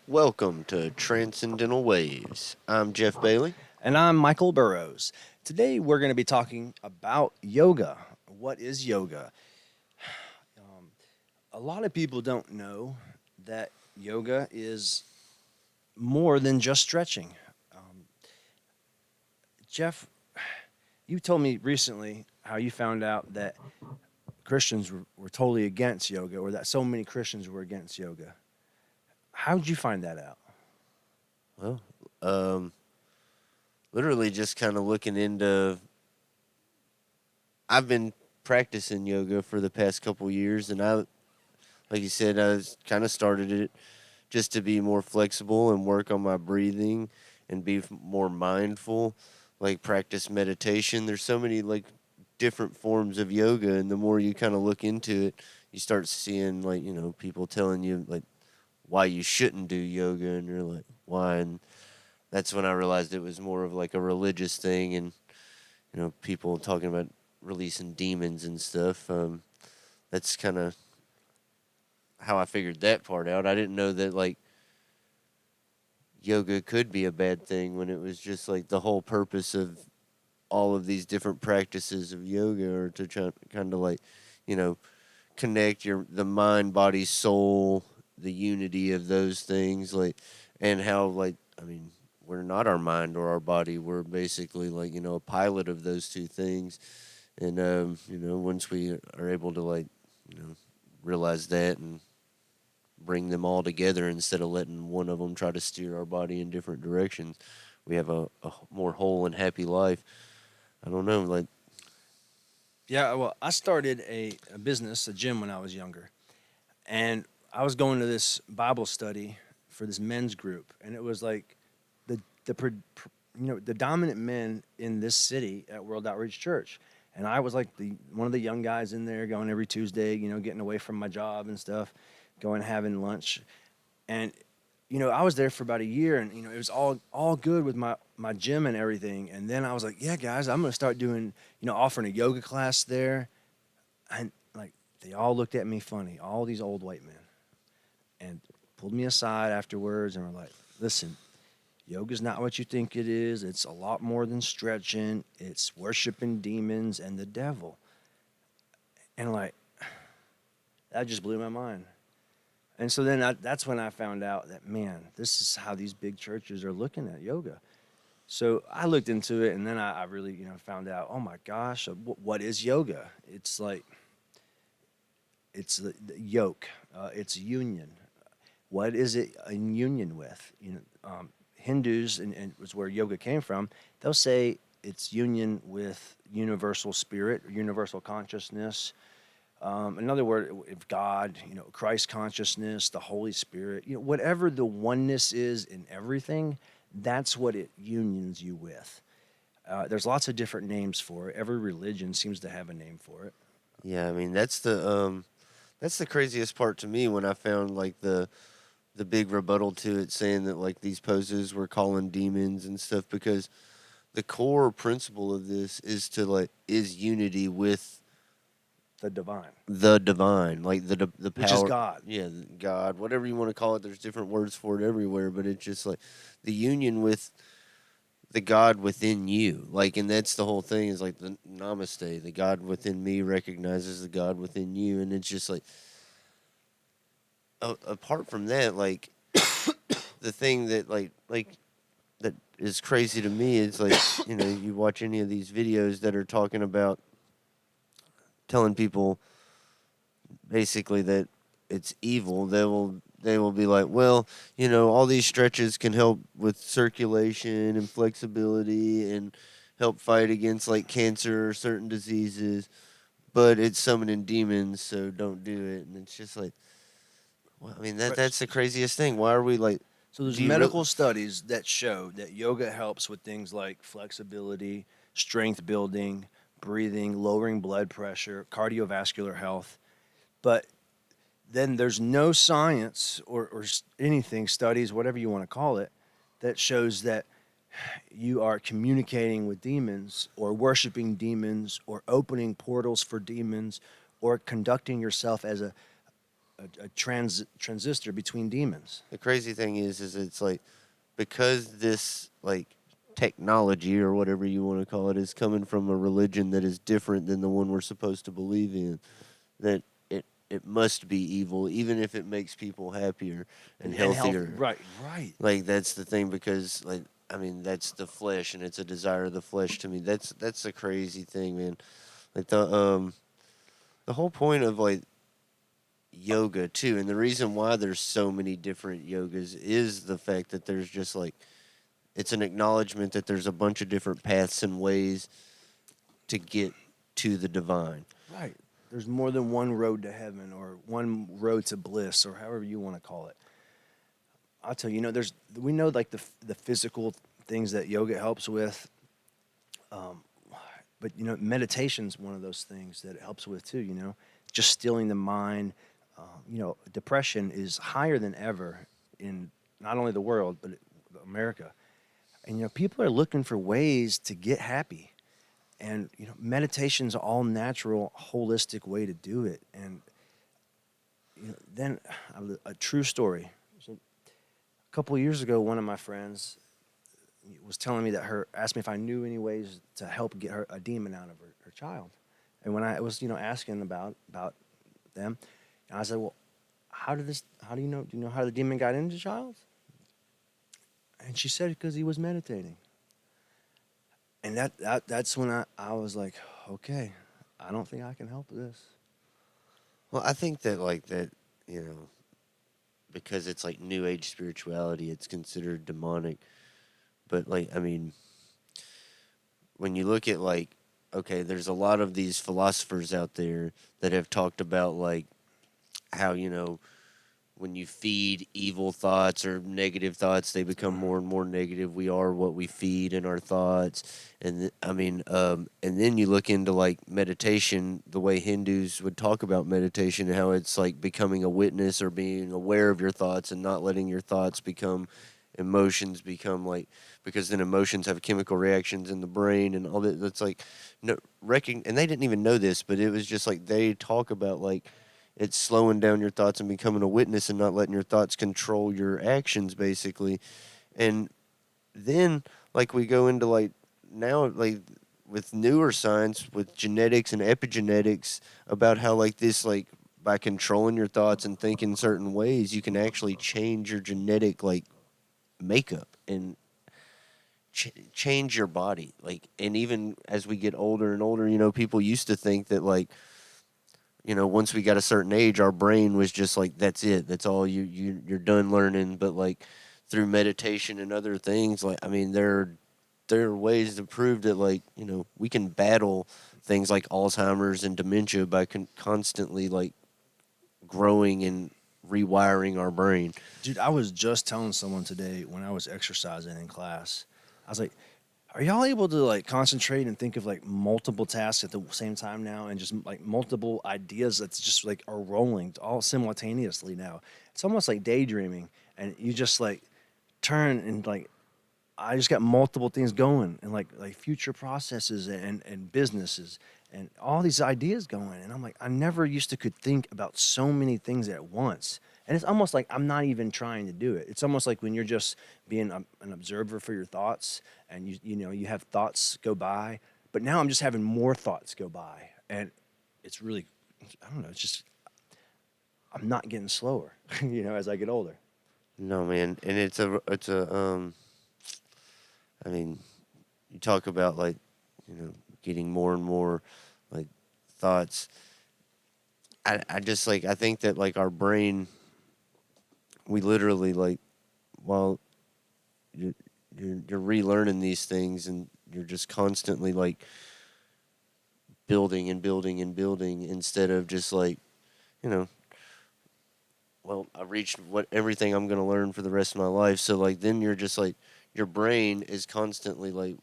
Welcome to Transcendental Waves. I'm Jeff Bailey. And I'm Michael Burrows. Today we're going to be talking about yoga. What is yoga? A lot of people don't know that yoga is more than just stretching. Um, Jeff, you told me recently how you found out that Christians were totally against yoga, or that so many Christians were against yoga. How did you find that out? Well, um, literally just kind of looking into. I've been practicing yoga for the past couple years, and like you said, I kind of started it just to be more flexible and work on my breathing and be more mindful, like practice meditation. There's so many like different forms of yoga, and the more you kind of look into it, you start seeing like people telling you like why you shouldn't do yoga, and you're like why, and that's when I realized it was more of like a religious thing, and people talking about releasing demons and stuff. That's kind of how I figured that part out. I didn't know that like yoga could be a bad thing when it was just like the whole purpose of all of these different practices of yoga or to try, kind of like you know connect the mind, body, soul, the unity of those things, like, and how like I mean we're not our mind or our body. We're basically like a pilot of those two things, and once we are able to like realize that and bring them all together instead of letting one of them try to steer our body in different directions, we have a more whole and happy life. I don't know, like. Yeah, well, I started a business, a gym, when I was younger. And I was going to this Bible study for this men's group, and it was like the dominant men in this city at World Outreach Church, and I was like the one of the young guys in there, going every Tuesday, getting away from my job and stuff, going having lunch, and I was there for about a year, and it was all good with my gym and everything, and then I was like, yeah, guys, I'm gonna start doing offering a yoga class there, and like they all looked at me funny, all these old white men, and pulled me aside afterwards and were like, listen, yoga's not what you think it is. It's a lot more than stretching. It's worshiping demons and the devil. And like, that just blew my mind. And so then that's when I found out that, man, this is how these big churches are looking at yoga. So I looked into it, and then I really, found out, oh my gosh, what is yoga? It's like, it's the yoke, it's union. What is it in union with? Hindus, and was where yoga came from. They'll say it's union with universal spirit, universal consciousness. Another word, if God, Christ consciousness, the Holy Spirit, whatever the oneness is in everything, that's what it unions you with. There's lots of different names for it. Every religion seems to have a name for it. Yeah, I mean that's the craziest part to me when I found like the big rebuttal to it, saying that like these poses were calling demons and stuff, because the core principle of this is to like is unity with The divine, the divine, like the which is power. God. Yeah, God, whatever you want to call it. There's different words for it everywhere, but it's just like the union with the God within you. Like, and that's the whole thing, is like the namaste, the God within me recognizes the God within you. And it's just like, apart from that, like the thing that like that is crazy to me is like, you watch any of these videos that are talking about telling people basically that it's evil. They will be like, well, all these stretches can help with circulation and flexibility and help fight against like cancer or certain diseases, but it's summoning demons, so don't do it. And it's just like, well, I mean Right. that's the craziest thing. Why are we like? So there's Do you really? medical studies that show that yoga helps with things like flexibility, strength building, breathing, lowering blood pressure, cardiovascular health. But then there's no science or anything, studies, whatever you want to call it, that shows that you are communicating with demons or worshiping demons or opening portals for demons or conducting yourself as a, transistor between demons. The crazy thing is it's like because this like technology or whatever you want to call it is coming from a religion that is different than the one we're supposed to believe in, that it must be evil, even if it makes people happier and And health, healthier. right, right. Like that's the thing because like I mean that's the flesh and it's a desire of the flesh to me. That's a crazy thing, man. Like the whole point of like yoga too, and the reason why there's so many different yogas is the fact that there's just like it's an acknowledgement that there's a bunch of different paths and ways to get to the divine. Right. There's more than one road to heaven or one road to bliss or however you want to call it. I'll tell you, there's we know like the physical things that yoga helps with, um, but meditation's one of those things that it helps with too. Just stilling the mind. Depression is higher than ever in not only the world but America, and people are looking for ways to get happy. And meditation's all natural, holistic way to do it. And then a true story. So a couple of years ago, one of my friends was telling me that her asked me if I knew any ways to help get her a demon out of her child. And when I was asking about them, and I said, well, how do you know how the demon got into the child? And she said because he was meditating. And that's when I was like, okay, I don't think I can help this. Well, I think that like that, you know, because it's like new age spirituality, it's considered demonic. But like I mean, when you look at like okay, there's a lot of these philosophers out there that have talked about like how, when you feed evil thoughts or negative thoughts, they become more and more negative. We are what we feed in our thoughts, and and then you look into like meditation, the way Hindus would talk about meditation, and how it's like becoming a witness or being aware of your thoughts and not letting your thoughts become emotions, become like because then emotions have chemical reactions in the brain and all that. That's like no and they didn't even know this, but it was just like they talk about like it's slowing down your thoughts and becoming a witness and not letting your thoughts control your actions, basically. And then, like, we go into like now, like, with newer science, with genetics and epigenetics, about how, like, this, like, by controlling your thoughts and thinking certain ways, you can actually change your genetic, like, makeup and change your body. Like, and even as we get older and older, people used to think that, like, once we got a certain age, our brain was just like, that's it. That's all you're done learning. But like through meditation and other things, like I mean, there are ways to prove that like we can battle things like Alzheimer's and dementia by constantly like growing and rewiring our brain. Dude, I was just telling someone today when I was exercising in class, I was like, are y'all able to like concentrate and think of like multiple tasks at the same time now and just like multiple ideas that's just like are rolling all simultaneously now? It's almost like daydreaming and you just like turn and like I just got multiple things going and like future processes and businesses and all these ideas going. And I'm like, I never used to could think about so many things at once. And it's almost like I'm not even trying to do it. It's almost like when you're just being an observer for your thoughts and you have thoughts go by. But now I'm just having more thoughts go by. And it's really, I don't know, it's just, I'm not getting slower, as I get older. No, man, and it's a I mean, you talk about like getting more and more like thoughts. I just like I think that like our brain, we literally like while you're, you're relearning these things and you're just constantly like building and building and building instead of just like you know well I reached what everything I'm gonna learn for the rest of my life. So like then you're just like your brain is constantly like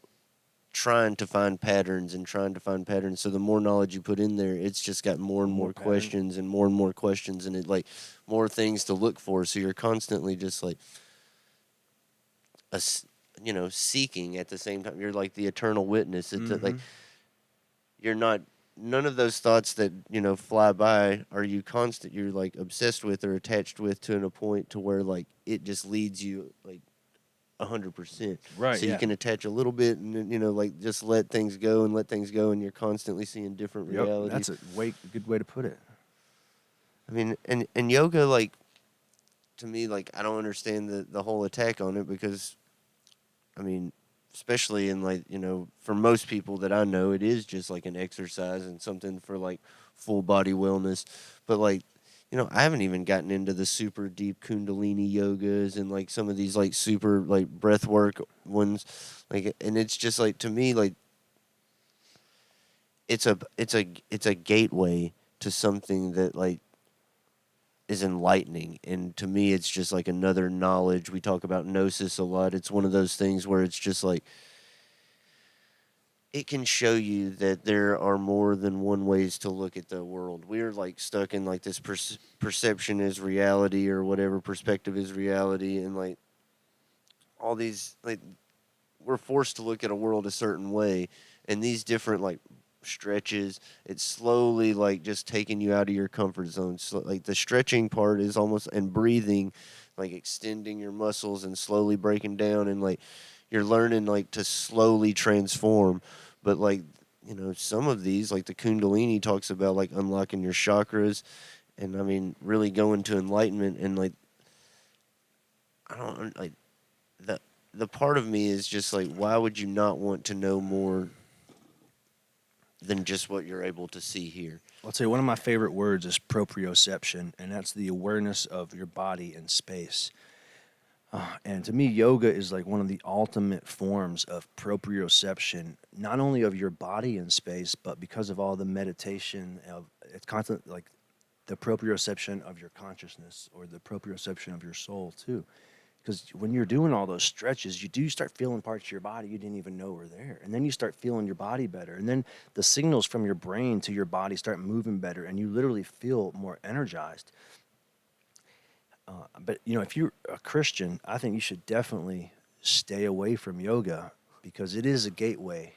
trying to find patterns and trying to find patterns. So the more knowledge you put in there, it's just got more and More more pattern. questions and more questions, and it like more things to look for. So you're constantly just like a seeking at the same time. You're like the eternal witness. It's like Mm-hmm. you're not. none of those thoughts that fly by are you constant. You're like obsessed with or attached with to a point to where like it just leads you like 100%. Right. So you Yeah. can attach a little bit and then, like just let things go and let things go, and you're constantly seeing different Yep. realities. That's a good way to put it. I mean, and yoga, like to me, like I don't understand the whole attack on it because I mean, especially in like, for most people that I know, it is just like an exercise and something for like full body wellness. But like, I haven't even gotten into the super deep Kundalini yogas and like some of these like super like breath work ones. Like, and it's just like to me, like it's a gateway to something that like is enlightening. And to me, it's just like another knowledge. We talk about gnosis a lot. It's one of those things where it's just like, it can show you that there are more than one ways to look at the world. We're like stuck in like this perception is reality or whatever, perspective is reality, and like all these like we're forced to look at a world a certain way, and these different like stretches, it's slowly like just taking you out of your comfort zone. So like the stretching part is almost, and breathing, like extending your muscles and slowly breaking down, and like you're learning like to slowly transform. But like, some of these like the Kundalini talks about like unlocking your chakras, and I mean really going to enlightenment. And like I don't like the the part of me is just like, why would you not want to know more than just what you're able to see here? I'll tell you, one of my favorite words is proprioception, and that's the awareness of your body in space. And to me, yoga is like one of the ultimate forms of proprioception, not only of your body in space, but because of all the meditation of it's constant, like the proprioception of your consciousness or the proprioception of your soul too. Because when you're doing all those stretches, you do start feeling parts of your body you didn't even know were there. And then you start feeling your body better. And then the signals from your brain to your body start moving better, and you literally feel more energized. But if you're a Christian, I think you should definitely stay away from yoga because it is a gateway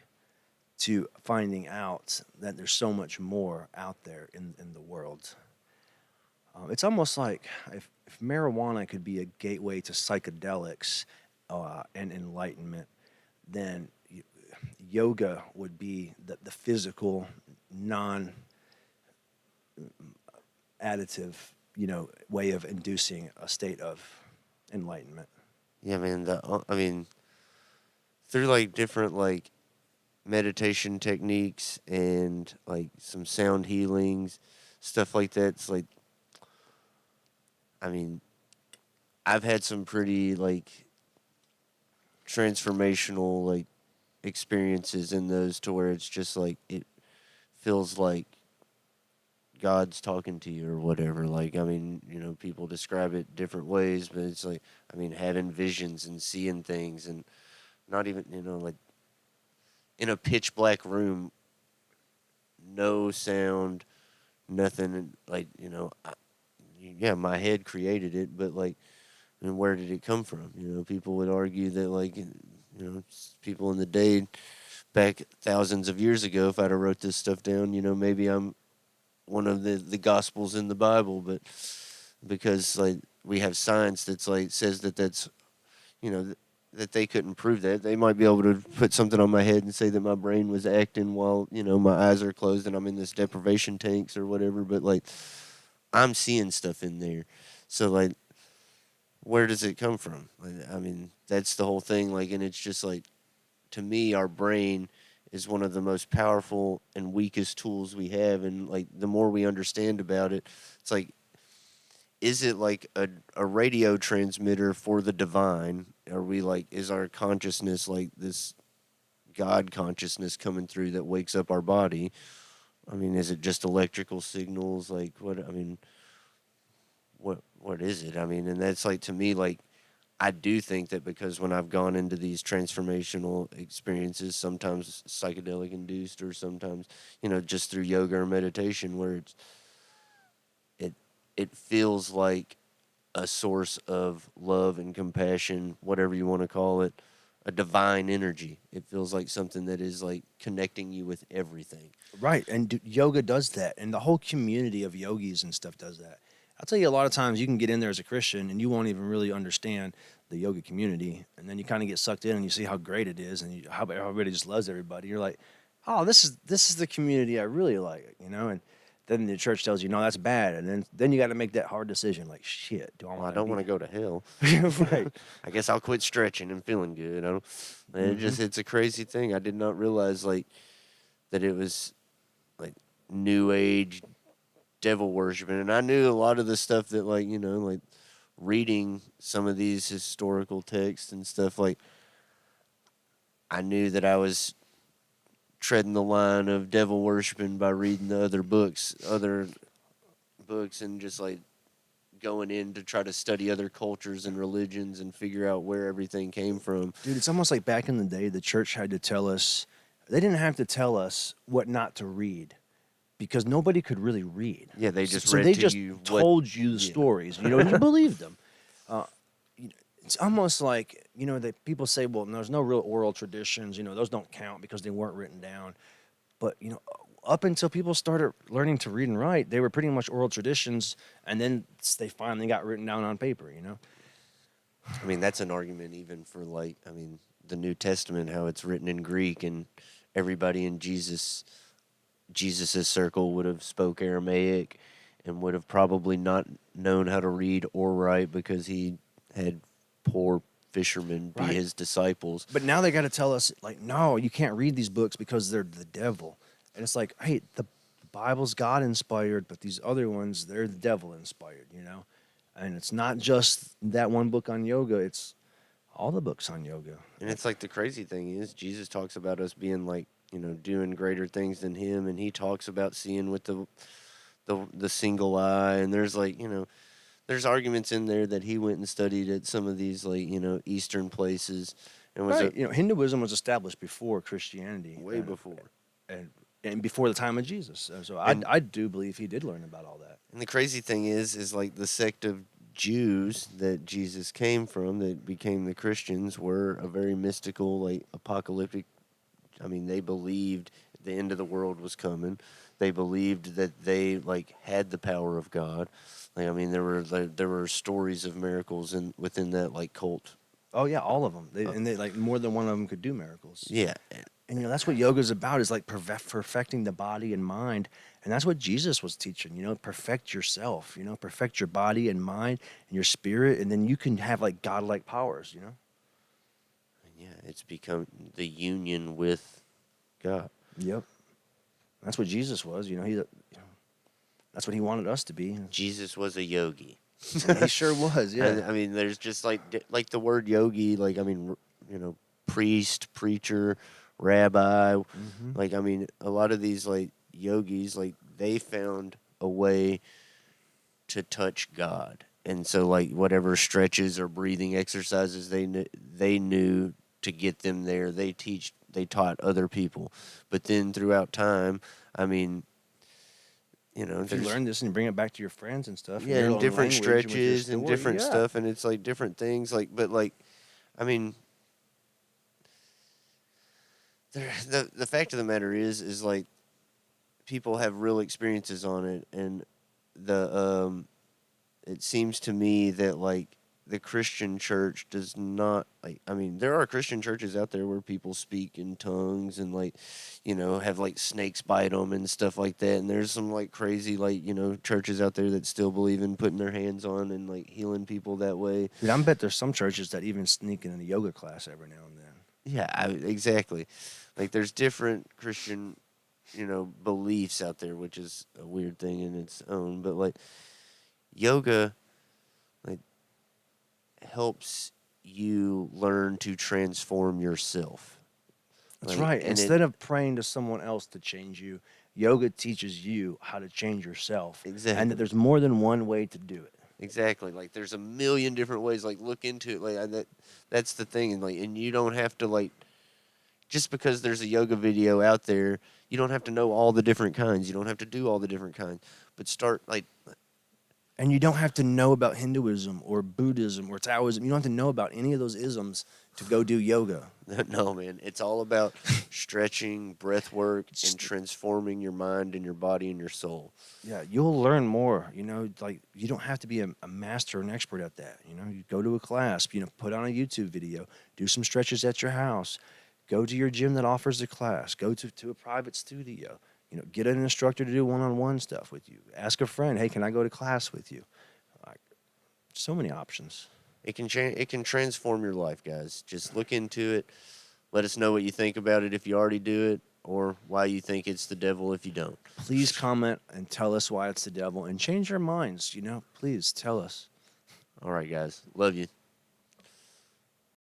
to finding out that there's so much more out there in the world. It's almost like if marijuana could be a gateway to psychedelics and enlightenment, then yoga would be the physical, non additive, way of inducing a state of enlightenment. Yeah, man. I mean, through like different like meditation techniques and like some sound healings, stuff like that. It's like, I mean, I've had some pretty like transformational like experiences in those to where it's just like it feels like God's talking to you or whatever. Like, I mean, people describe it different ways, but it's like, I mean, having visions and seeing things, and not even, like in a pitch black room, no sound, nothing. And like, yeah, my head created it, but like, and where did it come from? People would argue that like, people in the day back thousands of years ago, if I'd have wrote this stuff down, maybe I'm one of the gospels in the Bible, but because like we have science that's like says that that's you know th- that they couldn't prove that. They might be able to put something on my head and say that my brain was acting while my eyes are closed and I'm in this deprivation tanks or whatever, but like I'm seeing stuff in there. So like, where does it come from? Like, I mean, that's the whole thing. Like, and it's just like, to me, our brain is one of the most powerful and weakest tools we have. And like, the more we understand about it, it's like, is it like a radio transmitter for the divine? Are we like, is our consciousness like this God consciousness coming through that wakes up our body? I mean, is it just electrical signals? Like, what? I mean, what is it? I mean, and that's like, to me, like, I do think that because when I've gone into these transformational experiences, sometimes psychedelic induced or sometimes, just through yoga or meditation, where it it feels like a source of love and compassion, whatever you want to call it, a divine energy. It feels like something that is like connecting you with everything. Right, and yoga does that, and the whole community of yogis and stuff does that. I'll tell you, a lot of times you can get in there as a Christian and you won't even really understand the yoga community, and then you kind of get sucked in and you see how great it is and how everybody just loves everybody. You're like, oh, this is the community I really like, you know. And then the church tells you, no, that's bad, and then you got to make that hard decision, like, shit, do I Well, I want to don't want be? to go to hell. Right. I guess I'll quit stretching and feeling good. I don't. Hmm. It's a crazy thing. I did not realize like that it was like new age devil worshiping, and I knew a lot of the stuff that like like reading some of these historical texts and stuff like I knew that I was treading the line of devil worshiping by reading the other books, and just like going in to try to study other cultures and religions and figure out where everything came from. Dude, it's almost like back in the day, the church had to tell us, they didn't have to tell us what not to read because nobody could really read. Yeah, they So, just so read they to just you what. told you the Yeah, stories, and you believed them. Uh, it's almost like, that people say, well, there's no real oral traditions, those don't count because they weren't written down. But, up until people started learning to read and write, they were pretty much oral traditions, and then they finally got written down on paper. I mean that's an argument even for like the New Testament, how it's written in Greek, and everybody in Jesus's circle would have spoke Aramaic and would have probably not known how to read or write because he had poor fishermen be Right. his disciples. But now they got to tell us, like, no, you can't read these books because they're the devil. And it's like, hey, the Bible's God inspired, but these other ones, they're the devil inspired. And it's not just that one book on yoga, it's all the books on yoga. And it's like the crazy thing is Jesus talks about us being like, doing greater things than him, and he talks about seeing with the single eye, and there's like, there's arguments in there that he went and studied at some of these like, eastern places and was Right. a Hinduism was established before Christianity way before. and, and before the time of Jesus. So I, And I do believe he did learn about all that. And the crazy thing is like the sect of Jews that Jesus came from that became the Christians were a very mystical, like apocalyptic. I mean, they believed the end of the world was coming. They believed that they like had the power of God. Like, I mean, there were stories of miracles within that like cult. Oh, yeah, all of them. Uh, And they, like, more than one of them could do miracles. yeah, And that's what yoga is about, is like perfecting the body and mind. And that's what Jesus was teaching, perfect yourself, perfect your body and mind and your spirit. And then you can have like godlike powers. yeah, it's become the union with God. Yep. That's what Jesus was, that's what he wanted us to be. Jesus was a yogi. He sure was, yeah. I mean, there's just like the word yogi, like I mean, priest, preacher, rabbi. Hmm. Like I mean, a lot of these like yogis, like they found a way to touch God, and so like whatever stretches or breathing exercises they knew to get them there, they taught other people. But then throughout time, I mean, If you there's learn this and bring it back to your friends and stuff in yeah, their and own different language with your stretches and story, different yeah. stuff, and it's like different things. Like, but like, I mean, the fact of the matter is like people have real experiences on it, and the it seems to me that like the Christian church does not like. I mean, there are Christian churches out there where people speak in tongues and like, have like snakes bite them and stuff like that. And there's some like crazy like churches out there that still believe in putting their hands on and like healing people that way. Dude, I bet there's some churches that even sneak in a yoga class every now and then. Yeah, exactly. Like there's different Christian, beliefs out there, which is a weird thing in its own. But like yoga, like helps you learn to transform yourself. That's Like, right. and it Instead of praying to someone else to change you, yoga teaches you how to change yourself, and that exactly, there's more than one way to do it. exactly. Like there's a million different ways. Like look into it. Like that's the thing. And like, and you don't have to like just because there's a yoga video out there, you don't have to know all the different kinds. You don't have to do all the different kinds. But start like And you don't have to know about Hinduism or Buddhism or Taoism. You don't have to know about any of those isms to go do yoga. No, man. It's all about stretching, breath work, and Just, transforming your mind and your body and your soul. yeah, you'll learn more. Like you don't have to be a master or an expert at that. You go to a class, put on a YouTube video, do some stretches at your house, go to your gym that offers the class, go to a private studio. Get an instructor to do one-on-one stuff with you. Ask a friend, hey, can I go to class with you? Like, so many options. It can transform your life, guys. Just look into it. Let us know what you think about it if you already do it, or why you think it's the devil if you don't. Please comment and tell us why it's the devil and change our minds. Please tell us. All right, guys. Love you.